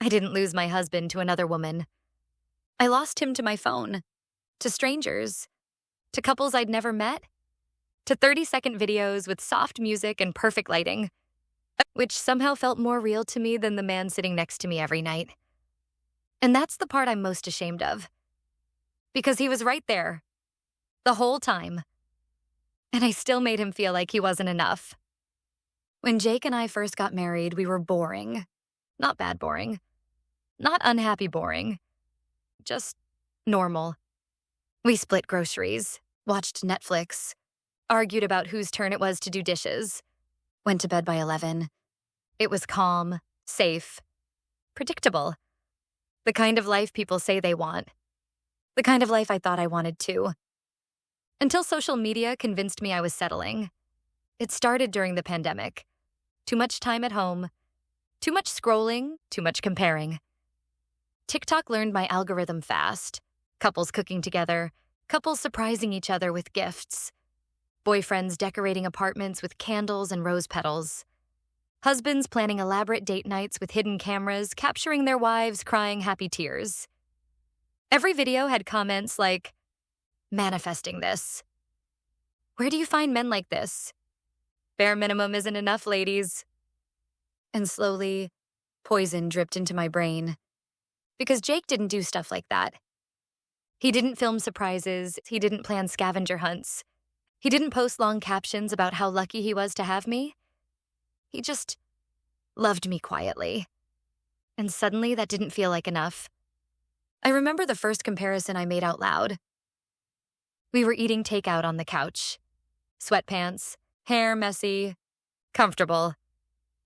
I didn't lose my husband to another woman. I lost him to my phone, to strangers, to couples I'd never met, to 30-second videos with soft music and perfect lighting, which somehow felt more real to me than the man sitting next to me every night. And that's the part I'm most ashamed of. Because he was right there, the whole time. And I still made him feel like he wasn't enough. When Jake and I first got married, we were boring. Not bad boring. Not unhappy boring. Just normal. We split groceries, watched Netflix, argued about whose turn it was to do dishes, went to bed by 11. It was calm, safe, predictable. The kind of life people say they want. The kind of life I thought I wanted too. Until social media convinced me I was settling. It started during the pandemic. Too much time at home. Too much scrolling, too much comparing. TikTok learned my algorithm fast. Couples cooking together, couples surprising each other with gifts. Boyfriends decorating apartments with candles and rose petals. Husbands planning elaborate date nights with hidden cameras, capturing their wives crying happy tears. Every video had comments like, "Manifesting this." "Where do you find men like this?" "Bare minimum isn't enough, ladies." And slowly, poison dripped into my brain. Because Jake didn't do stuff like that. He didn't film surprises. He didn't plan scavenger hunts. He didn't post long captions about how lucky he was to have me. He just loved me quietly. And suddenly, that didn't feel like enough. I remember the first comparison I made out loud. We were eating takeout on the couch. Sweatpants, hair messy, comfortable.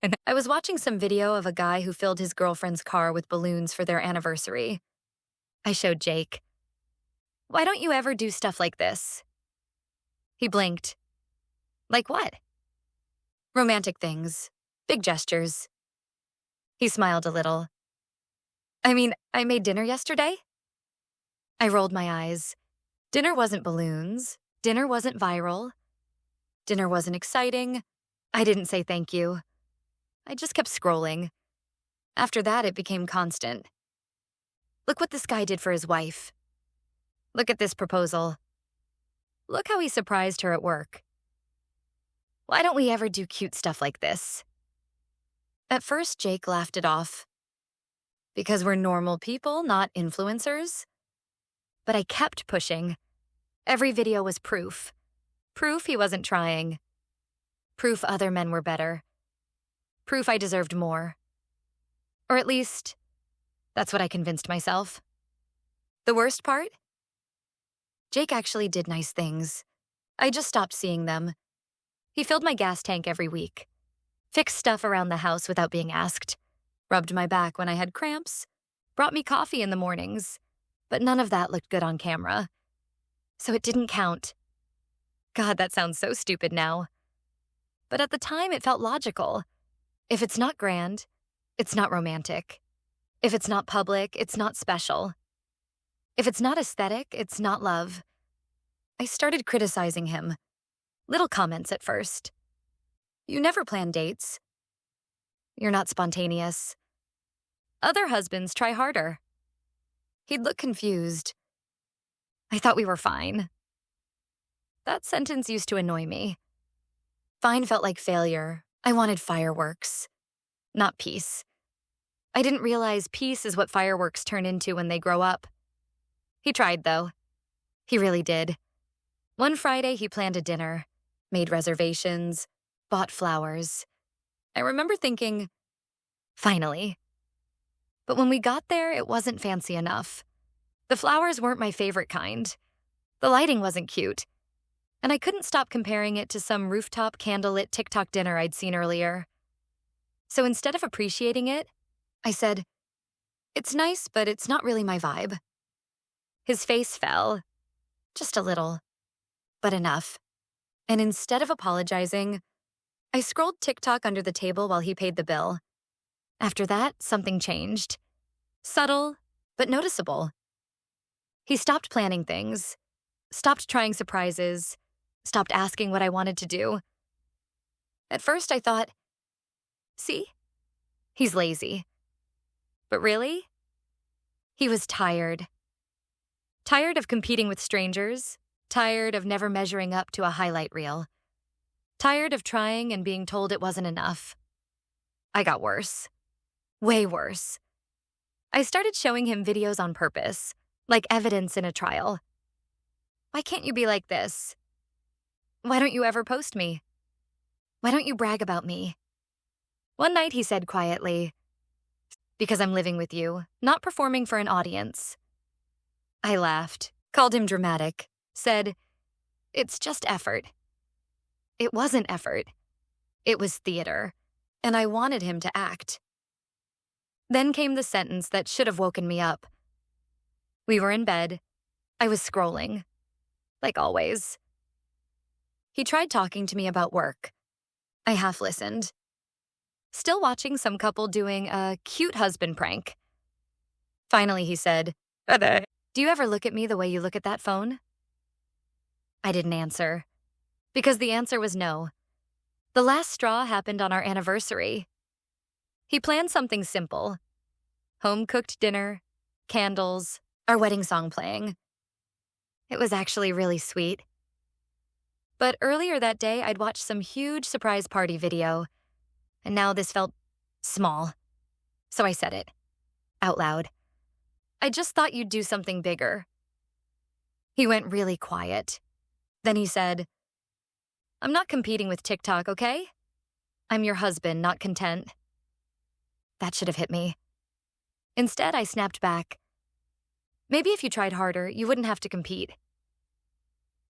And I was watching some video of a guy who filled his girlfriend's car with balloons for their anniversary. I showed Jake. "Why don't you ever do stuff like this?" He blinked. "Like what?" "Romantic things. Big gestures." He smiled a little. "I mean, I made dinner yesterday." I rolled my eyes. Dinner wasn't balloons. Dinner wasn't viral. Dinner wasn't exciting. I didn't say thank you. I just kept scrolling. After that, it became constant. Look what this guy did for his wife. Look at this proposal. Look how he surprised her at work. Why don't we ever do cute stuff like this? At first, Jake laughed it off. Because we're normal people, not influencers. But I kept pushing. Every video was proof. Proof he wasn't trying. Proof other men were better. Proof I deserved more. Or at least, that's what I convinced myself. The worst part? Jake actually did nice things. I just stopped seeing them. He filled my gas tank every week. Fixed stuff around the house without being asked. Rubbed my back when I had cramps. Brought me coffee in the mornings. But none of that looked good on camera. So it didn't count. God, that sounds so stupid now. But at the time, it felt logical. If it's not grand, it's not romantic. If it's not public, it's not special. If it's not aesthetic, it's not love. I started criticizing him. Little comments at first. "You never plan dates. You're not spontaneous. Other husbands try harder." He'd look confused. "I thought we were fine." That sentence used to annoy me. Fine felt like failure. I wanted fireworks, not peace. I didn't realize peace is what fireworks turn into when they grow up. He tried, though. He really did. One Friday, he planned a dinner, made reservations, bought flowers. I remember thinking, finally. But when we got there, it wasn't fancy enough. The flowers weren't my favorite kind. The lighting wasn't cute. And I couldn't stop comparing it to some rooftop candlelit TikTok dinner I'd seen earlier. So instead of appreciating it, I said, "It's nice, but it's not really my vibe." His face fell. Just a little. But enough. And instead of apologizing, I scrolled TikTok under the table while he paid the bill. After that, something changed. Subtle, but noticeable. He stopped planning things, stopped trying surprises, stopped asking what I wanted to do. At first, I thought, see? He's lazy. But really, he was tired. Tired of competing with strangers, tired of never measuring up to a highlight reel, tired of trying and being told it wasn't enough. I got worse. Way worse. I started showing him videos on purpose, like evidence in a trial. Why can't you be like this? Why don't you ever post me? Why don't you brag about me? One night he said quietly, "Because I'm living with you, not performing for an audience." I laughed, called him dramatic, said, "It's just effort." It wasn't effort. It was theater, and I wanted him to act. Then came the sentence that should have woken me up. We were in bed. I was scrolling, like always. He tried talking to me about work. I half listened. Still watching some couple doing a cute husband prank. Finally, he said, "Do you ever look at me the way you look at that phone?" I didn't answer, because the answer was no. The last straw happened on our anniversary. He planned something simple. Home-cooked dinner, candles, our wedding song playing. It was actually really sweet. But earlier that day, I'd watched some huge surprise party video, and now this felt small. So I said it, out loud. "I just thought you'd do something bigger." He went really quiet. Then he said, "I'm not competing with TikTok, okay? I'm your husband, not content." That should have hit me. Instead, I snapped back, "Maybe if you tried harder, you wouldn't have to compete."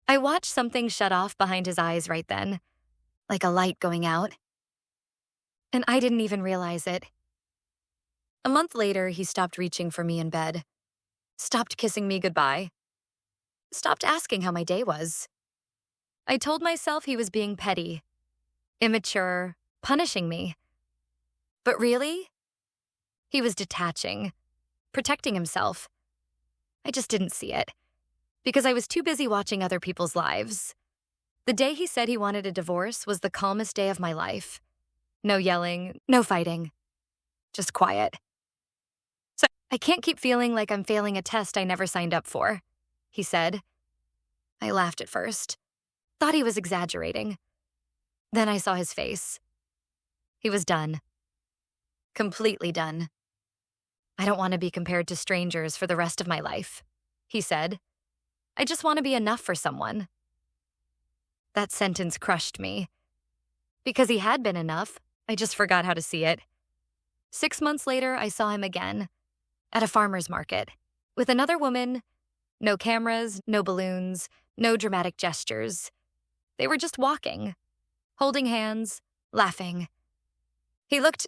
I watched something shut off behind his eyes right then, like a light going out. And I didn't even realize it. A month later, he stopped reaching for me in bed, stopped kissing me goodbye, stopped asking how my day was. I told myself he was being petty, immature, punishing me. But really, he was detaching, protecting himself. I just didn't see it, because I was too busy watching other people's lives. The day he said he wanted a divorce was the calmest day of my life. No yelling, no fighting, just quiet. "So I can't keep feeling like I'm failing a test I never signed up for," he said. I laughed at first, thought he was exaggerating. Then I saw his face. He was done. Completely done. "I don't want to be compared to strangers for the rest of my life," he said. "I just want to be enough for someone." That sentence crushed me. Because he had been enough, I just forgot how to see it. 6 months later, I saw him again, at a farmer's market, with another woman. No cameras, no balloons, no dramatic gestures. They were just walking, holding hands, laughing. He looked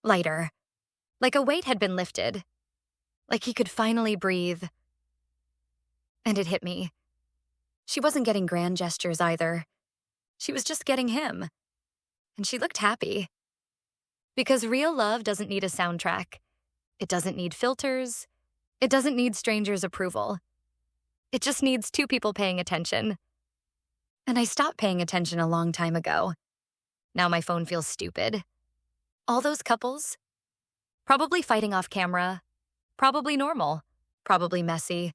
lighter, like a weight had been lifted, like he could finally breathe. And it hit me. She wasn't getting grand gestures either. She was just getting him. And she looked happy. Because real love doesn't need a soundtrack. It doesn't need filters. It doesn't need strangers' approval. It just needs two people paying attention. And I stopped paying attention a long time ago. Now my phone feels stupid. All those couples, probably fighting off camera, probably normal, probably messy.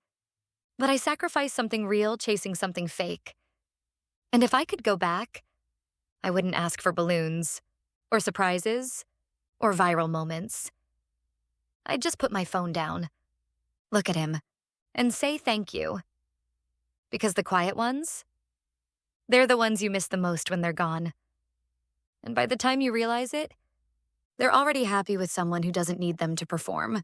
But I sacrificed something real chasing something fake. And if I could go back, I wouldn't ask for balloons, or surprises, or viral moments. I'd just put my phone down, look at him, and say thank you. Because the quiet ones, they're the ones you miss the most when they're gone. And by the time you realize it, they're already happy with someone who doesn't need them to perform.